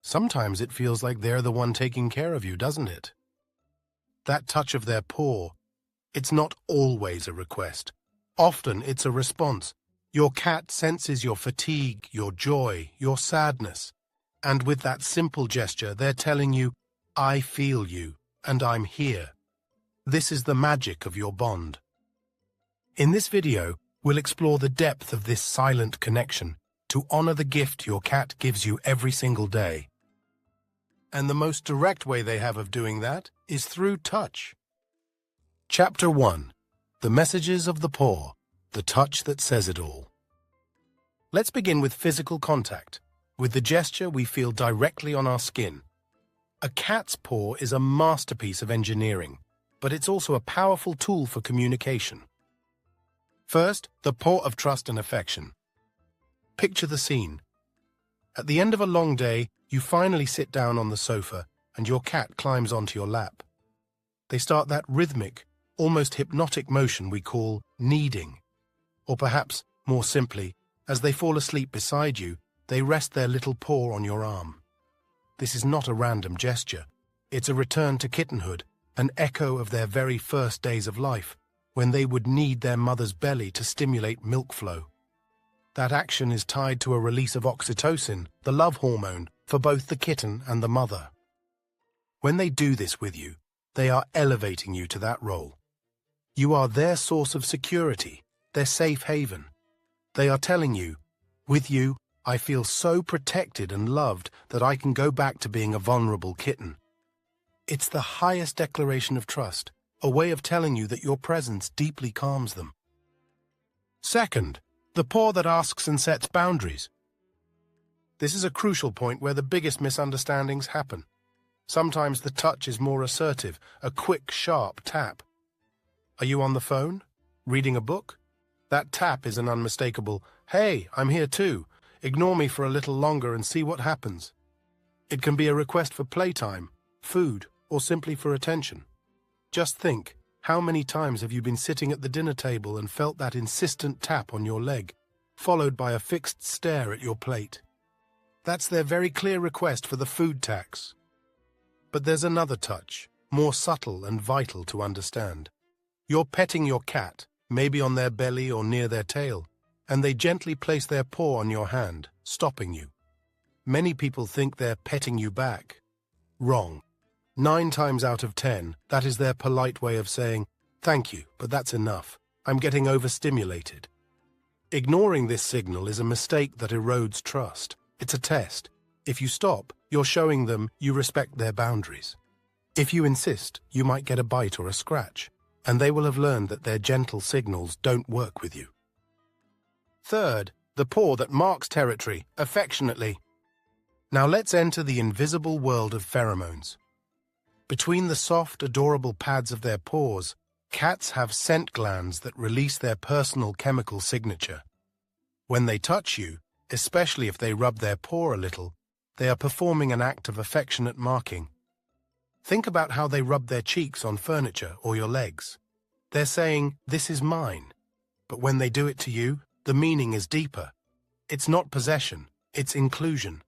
Sometimes it feels like they're the one taking care of you, doesn't it? That touch of their paw, it's not always a request. Often it's a response. Your cat senses your fatigue, your joy, your sadness. And with that simple gesture, they're telling you, I feel you, and I'm here. This is the magic of your bond. In this video, we'll explore the depth of this silent connection to honor the gift your cat gives you every single day. And the most direct way they have of doing that is through touch. Chapter 1. The Messages of the Paw, the touch that says it all. Let's begin with physical contact. With the gesture we feel directly on our skin. A cat's paw is a masterpiece of engineering, but it's also a powerful tool for communication. First, the paw of trust and affection. Picture the scene. At the end of a long day, you finally sit down on the sofa and your cat climbs onto your lap. They start that rhythmic, almost hypnotic motion we call kneading. Or perhaps, more simply, as they fall asleep beside you, they rest their little paw on your arm. This is not a random gesture. It's a return to kittenhood, an echo of their very first days of life, when they would knead their mother's belly to stimulate milk flow. That action is tied to a release of oxytocin, the love hormone, for both the kitten and the mother. When they do this with you, they are elevating you to that role. You are their source of security, their safe haven. They are telling you, with you, I feel so protected and loved that I can go back to being a vulnerable kitten. It's the highest declaration of trust, a way of telling you that your presence deeply calms them. Second, the paw that asks and sets boundaries. This is a crucial point where the biggest misunderstandings happen. Sometimes the touch is more assertive, a quick, sharp tap. Are you on the phone? Reading a book? That tap is an unmistakable, hey, I'm here too. Ignore me for a little longer and see what happens. It can be a request for playtime, food, or simply for attention. Just think, how many times have you been sitting at the dinner table and felt that insistent tap on your leg, followed by a fixed stare at your plate? That's their very clear request for the food tax. But there's another touch, more subtle and vital to understand. You're petting your cat, maybe on their belly or near their tail, and they gently place their paw on your hand, stopping you. Many people think they're petting you back. Wrong. 9 times out of 10, that is their polite way of saying, thank you, but that's enough. I'm getting overstimulated. Ignoring this signal is a mistake that erodes trust. It's a test. If you stop, you're showing them you respect their boundaries. If you insist, you might get a bite or a scratch, and they will have learned that their gentle signals don't work with you. Third, the paw that marks territory, affectionately. Now let's enter the invisible world of pheromones. Between the soft, adorable pads of their paws, cats have scent glands that release their personal chemical signature. When they touch you, especially if they rub their paw a little, they are performing an act of affectionate marking. Think about how they rub their cheeks on furniture or your legs. They're saying, this is mine. But when they do it to you, the meaning is deeper. It's not possession, it's inclusion.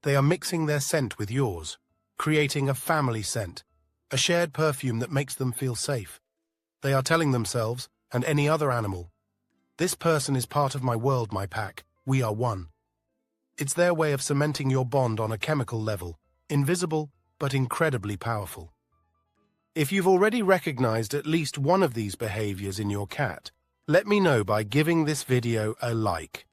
They are mixing their scent with yours, creating a family scent, a shared perfume that makes them feel safe. They are telling themselves, and any other animal, this person is part of my world, my pack, we are one. It's their way of cementing your bond on a chemical level, invisible but incredibly powerful. If you've already recognized at least one of these behaviors in your cat, let me know by giving this video a like.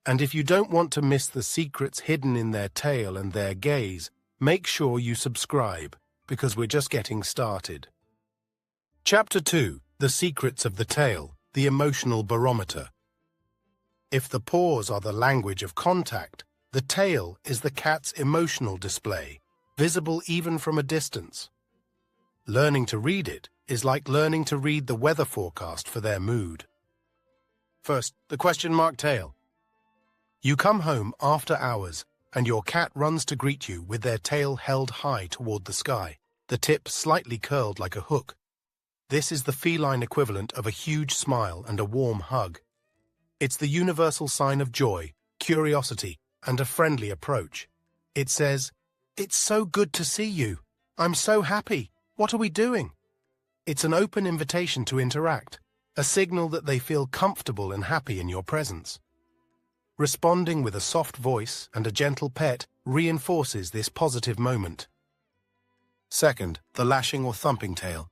And if you don't want to miss the secrets hidden in their tail and their gaze, make sure you subscribe, because we're just getting started. Chapter 2. The Secrets of the Tail, the Emotional Barometer. If the paws are the language of contact, the tail is the cat's emotional display, visible even from a distance. Learning to read it is like learning to read the weather forecast for their mood. First, the question mark tail. You come home after hours, and your cat runs to greet you with their tail held high toward the sky, the tip slightly curled like a hook. This is the feline equivalent of a huge smile and a warm hug. It's the universal sign of joy, curiosity, and a friendly approach. It says, "It's so good to see you. I'm so happy. What are we doing?" It's an open invitation to interact, a signal that they feel comfortable and happy in your presence. Responding with a soft voice and a gentle pet reinforces this positive moment. Second, the lashing or thumping tail.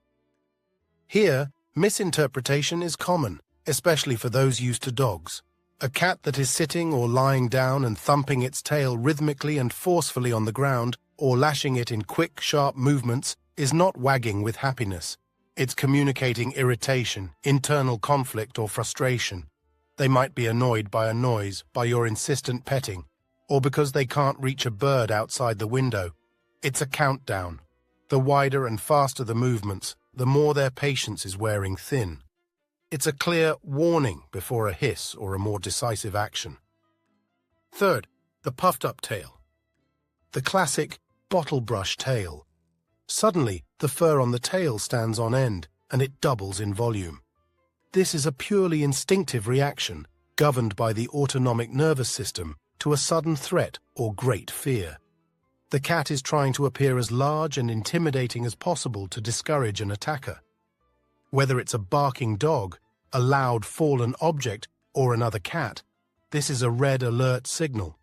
Here, misinterpretation is common, especially for those used to dogs. A cat that is sitting or lying down and thumping its tail rhythmically and forcefully on the ground, or lashing it in quick, sharp movements, is not wagging with happiness. It's communicating irritation, internal conflict, or frustration. They might be annoyed by a noise, by your insistent petting, or because they can't reach a bird outside the window. It's a countdown. The wider and faster the movements, the more their patience is wearing thin. It's a clear warning before a hiss or a more decisive action. Third, the puffed-up tail. The classic bottle brush tail. Suddenly, the fur on the tail stands on end, and it doubles in volume. This is a purely instinctive reaction, governed by the autonomic nervous system, to a sudden threat or great fear. The cat is trying to appear as large and intimidating as possible to discourage an attacker. Whether it's a barking dog, a loud fallen object, or another cat, this is a red alert signal.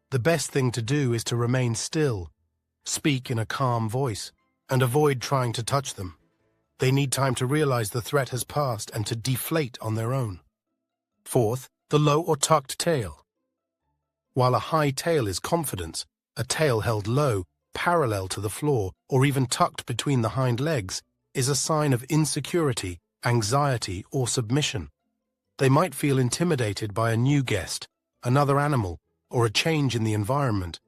The best thing to do is to remain still, speak in a calm voice, and avoid trying to touch them. They need time to realize the threat has passed and to deflate on their own. Fourth, the low or tucked tail. While a high tail is confidence, a tail held low, parallel to the floor, or even tucked between the hind legs, is a sign of insecurity, anxiety, or submission. They might feel intimidated by a new guest, another animal, or a change in the environment.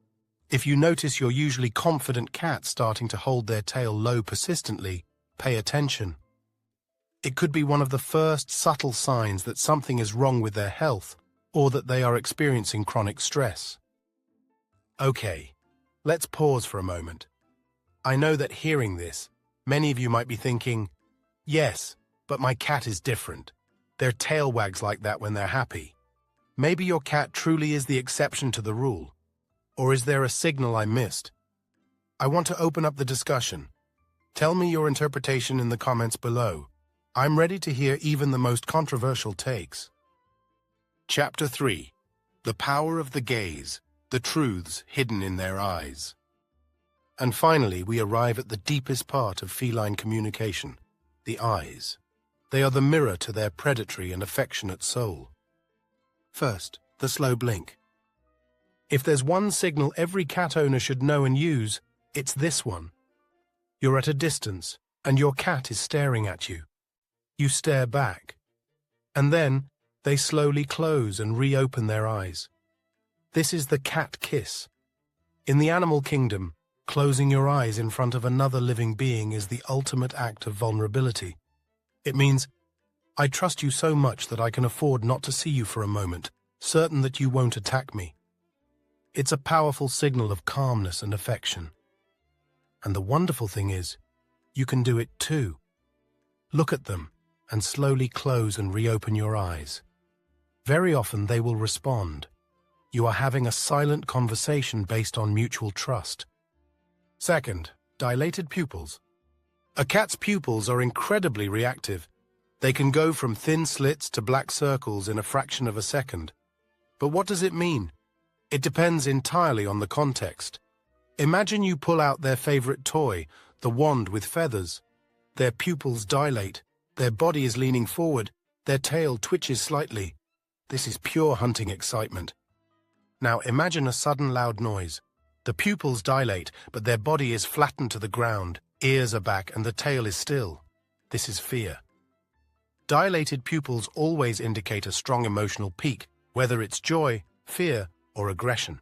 If you notice your usually confident cat starting to hold their tail low persistently, pay attention. It could be one of the first subtle signs that something is wrong with their health or that they are experiencing chronic stress. Okay, let's pause for a moment. I know that hearing this, many of you might be thinking, "Yes, but my cat is different. Their tail wags like that when they're happy." Maybe your cat truly is the exception to the rule. Or is there a signal I missed? I want to open up the discussion. Tell me your interpretation in the comments below. I'm ready to hear even the most controversial takes. Chapter 3. The Power of the Gaze, the Truths Hidden in Their Eyes. And finally, we arrive at the deepest part of feline communication, the eyes. They are the mirror to their predatory and affectionate soul. First, the slow blink. If there's one signal every cat owner should know and use, it's this one. You're at a distance, and your cat is staring at you. You stare back. And then, they slowly close and reopen their eyes. This is the cat kiss. In the animal kingdom, closing your eyes in front of another living being is the ultimate act of vulnerability. It means, I trust you so much that I can afford not to see you for a moment, certain that you won't attack me. It's a powerful signal of calmness and affection. And the wonderful thing is, you can do it too. Look at them and slowly close and reopen your eyes. Very often they will respond. You are having a silent conversation based on mutual trust. Second, dilated pupils. A cat's pupils are incredibly reactive. They can go from thin slits to black circles in a fraction of a second. But what does it mean? It depends entirely on the context. Imagine you pull out their favorite toy, the wand with feathers. Their pupils dilate, their body is leaning forward, their tail twitches slightly. This is pure hunting excitement. Now imagine a sudden loud noise. The pupils dilate, but their body is flattened to the ground, ears are back, and the tail is still. This is fear. Dilated pupils always indicate a strong emotional peak, whether it's joy, fear, or aggression.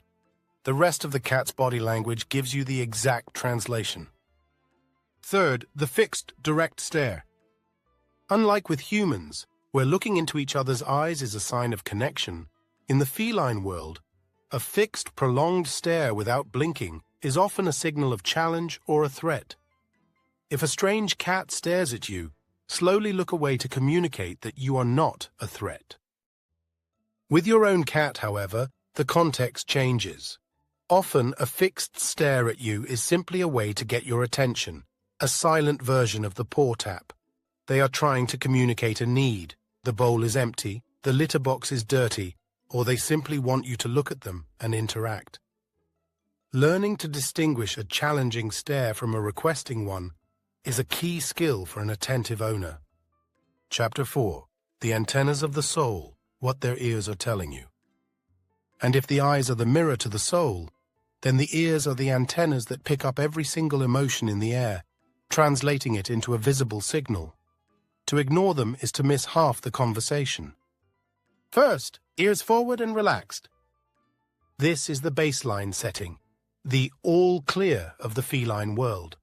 The rest of the cat's body language gives you the exact translation. Third, the fixed, direct stare. Unlike with humans, where looking into each other's eyes is a sign of connection, in the feline world, a fixed, prolonged stare without blinking is often a signal of challenge or a threat. If a strange cat stares at you, slowly look away to communicate that you are not a threat. With your own cat, however, the context changes. Often, a fixed stare at you is simply a way to get your attention, a silent version of the paw tap. They are trying to communicate a need. The bowl is empty, the litter box is dirty, or they simply want you to look at them and interact. Learning to distinguish a challenging stare from a requesting one is a key skill for an attentive owner. Chapter 4. The antennas of the soul, what their ears are telling you. And if the eyes are the mirror to the soul, then the ears are the antennas that pick up every single emotion in the air, translating it into a visible signal. To ignore them is to miss half the conversation. First, ears forward and relaxed. This is the baseline setting, the all clear of the feline world.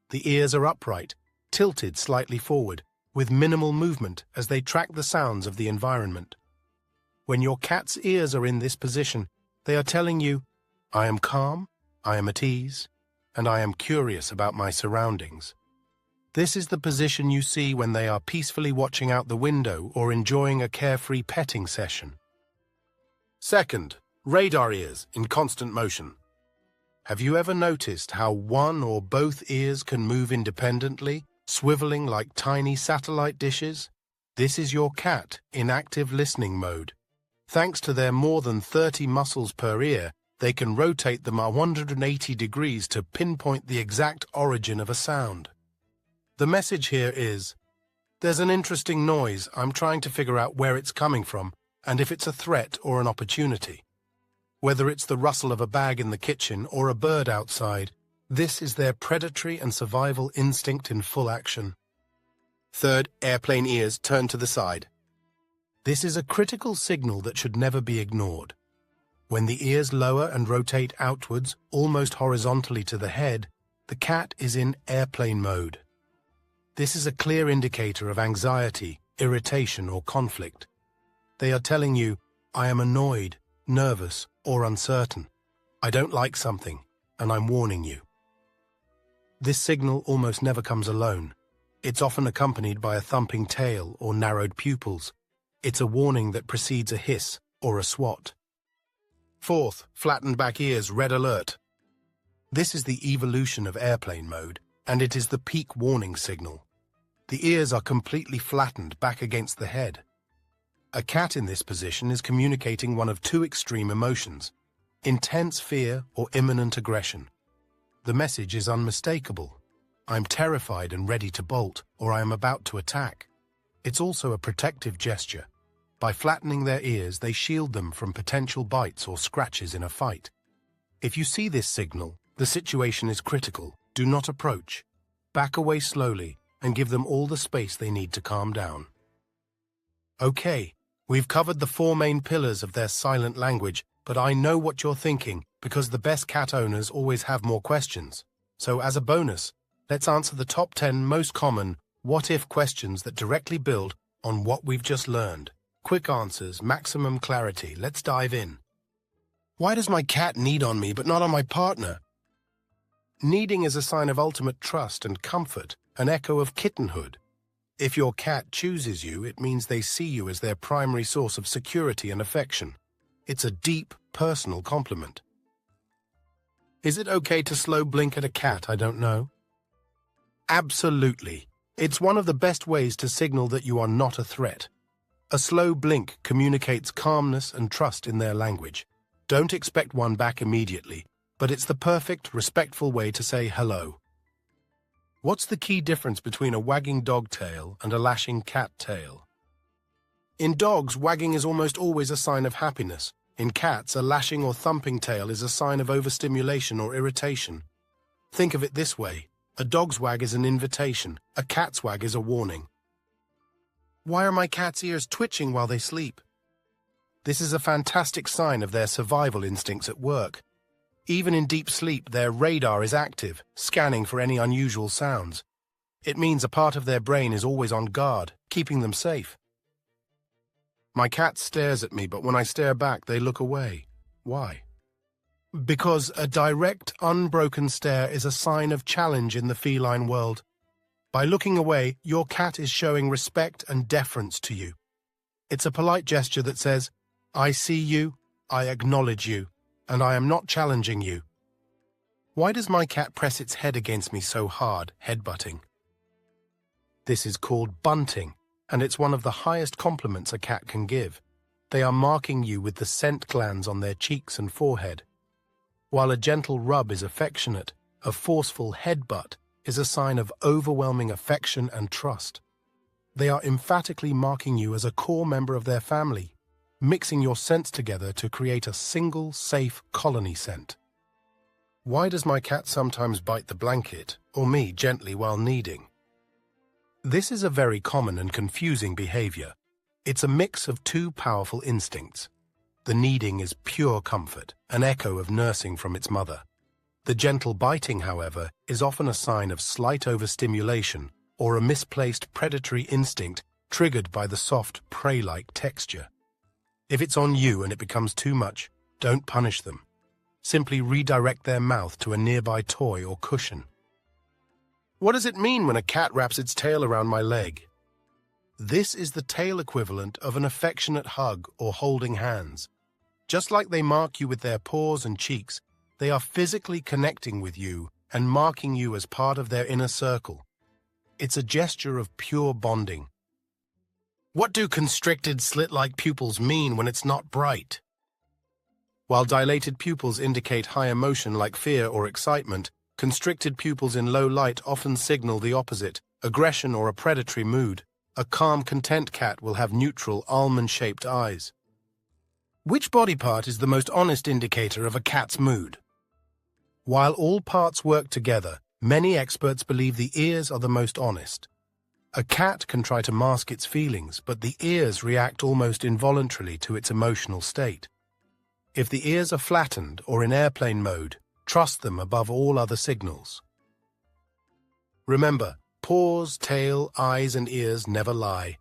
The ears are upright, tilted slightly forward, with minimal movement as they track the sounds of the environment. When your cat's ears are in this position, they are telling you, I am calm, I am at ease, and I am curious about my surroundings. This is the position you see when they are peacefully watching out the window or enjoying a carefree petting session. Second, radar ears in constant motion. Have you ever noticed how one or both ears can move independently, swiveling like tiny satellite dishes? This is your cat in active listening mode. Thanks to their more than 30 muscles per ear, they can rotate them 180 degrees to pinpoint the exact origin of a sound. The message here is, there's an interesting noise, I'm trying to figure out where it's coming from and if it's a threat or an opportunity. Whether it's the rustle of a bag in the kitchen or a bird outside, this is their predatory and survival instinct in full action. Third, airplane ears turn to the side. This is a critical signal that should never be ignored. When the ears lower and rotate outwards, almost horizontally to the head, the cat is in airplane mode. This is a clear indicator of anxiety, irritation, or conflict. They are telling you, I am annoyed, nervous, or uncertain. I don't like something, and I'm warning you. This signal almost never comes alone. It's often accompanied by a thumping tail or narrowed pupils. It's a warning that precedes a hiss or a swat. Fourth, flattened back ears, red alert. This is the evolution of airplane mode, and it is the peak warning signal. The ears are completely flattened back against the head. A cat in this position is communicating one of two extreme emotions, intense fear or imminent aggression. The message is unmistakable. I'm terrified and ready to bolt, or I am about to attack. It's also a protective gesture. By flattening their ears, they shield them from potential bites or scratches in a fight. If you see this signal, the situation is critical. Do not approach. Back away slowly and give them all the space they need to calm down. Okay, we've covered the four main pillars of their silent language, but I know what you're thinking because the best cat owners always have more questions. So as a bonus, let's answer the top 10 most common what-if questions that directly build on what we've just learned. Quick answers, maximum clarity. Let's dive in. Why does my cat knead on me but not on my partner? Kneading is a sign of ultimate trust and comfort, an echo of kittenhood. If your cat chooses you, it means they see you as their primary source of security and affection. It's a deep, personal compliment. Is it okay to slow blink at a cat I don't know? Absolutely. It's one of the best ways to signal that you are not a threat. A slow blink communicates calmness and trust in their language. Don't expect one back immediately, but it's the perfect, respectful way to say hello. What's the key difference between a wagging dog tail and a lashing cat tail? In dogs, wagging is almost always a sign of happiness. In cats, a lashing or thumping tail is a sign of overstimulation or irritation. Think of it this way. A dog's wag is an invitation. A cat's wag is a warning. Why are my cat's ears twitching while they sleep? This is a fantastic sign of their survival instincts at work. Even in deep sleep, their radar is active, scanning for any unusual sounds. It means a part of their brain is always on guard, keeping them safe. My cat stares at me, but when I stare back, they look away. Why? Because a direct, unbroken stare is a sign of challenge in the feline world. By looking away, your cat is showing respect and deference to you. It's a polite gesture that says, I see you, I acknowledge you, and I am not challenging you. Why does my cat press its head against me so hard, headbutting? This is called bunting, and it's one of the highest compliments a cat can give. They are marking you with the scent glands on their cheeks and forehead. While a gentle rub is affectionate, a forceful headbutt is a sign of overwhelming affection and trust. They are emphatically marking you as a core member of their family, mixing your scents together to create a single, safe colony scent. Why does my cat sometimes bite the blanket, or me gently while kneading? This is a very common and confusing behavior. It's a mix of two powerful instincts. The kneading is pure comfort, an echo of nursing from its mother. The gentle biting, however, is often a sign of slight overstimulation or a misplaced predatory instinct triggered by the soft, prey-like texture. If it's on you and it becomes too much, don't punish them. Simply redirect their mouth to a nearby toy or cushion. What does it mean when a cat wraps its tail around my leg? This is the tail equivalent of an affectionate hug or holding hands. Just like they mark you with their paws and cheeks, they are physically connecting with you and marking you as part of their inner circle. It's a gesture of pure bonding. What do constricted slit-like pupils mean when it's not bright? While dilated pupils indicate high emotion like fear or excitement, constricted pupils in low light often signal the opposite, aggression or a predatory mood. A calm, content cat will have neutral, almond-shaped eyes. Which body part is the most honest indicator of a cat's mood? While all parts work together, many experts believe the ears are the most honest. A cat can try to mask its feelings, but the ears react almost involuntarily to its emotional state. If the ears are flattened or in airplane mode, trust them above all other signals. Remember, paws, tail, eyes, and ears never lie.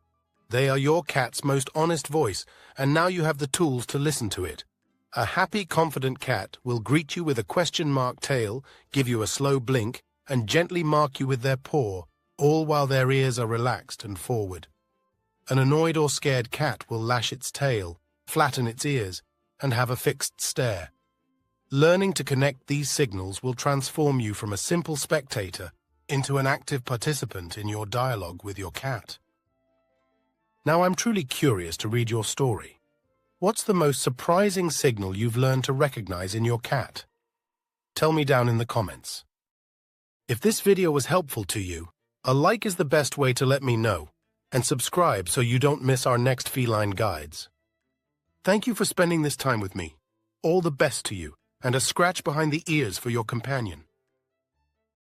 They are your cat's most honest voice, and now you have the tools to listen to it. A happy, confident cat will greet you with a question mark tail, give you a slow blink, and gently mark you with their paw, all while their ears are relaxed and forward. An annoyed or scared cat will lash its tail, flatten its ears, and have a fixed stare. Learning to connect these signals will transform you from a simple spectator into an active participant in your dialogue with your cat. Now I'm truly curious to read your story. What's the most surprising signal you've learned to recognize in your cat? Tell me down in the comments. If this video was helpful to you, a like is the best way to let me know, and subscribe so you don't miss our next feline guides. Thank you for spending this time with me. All the best to you, and a scratch behind the ears for your companion.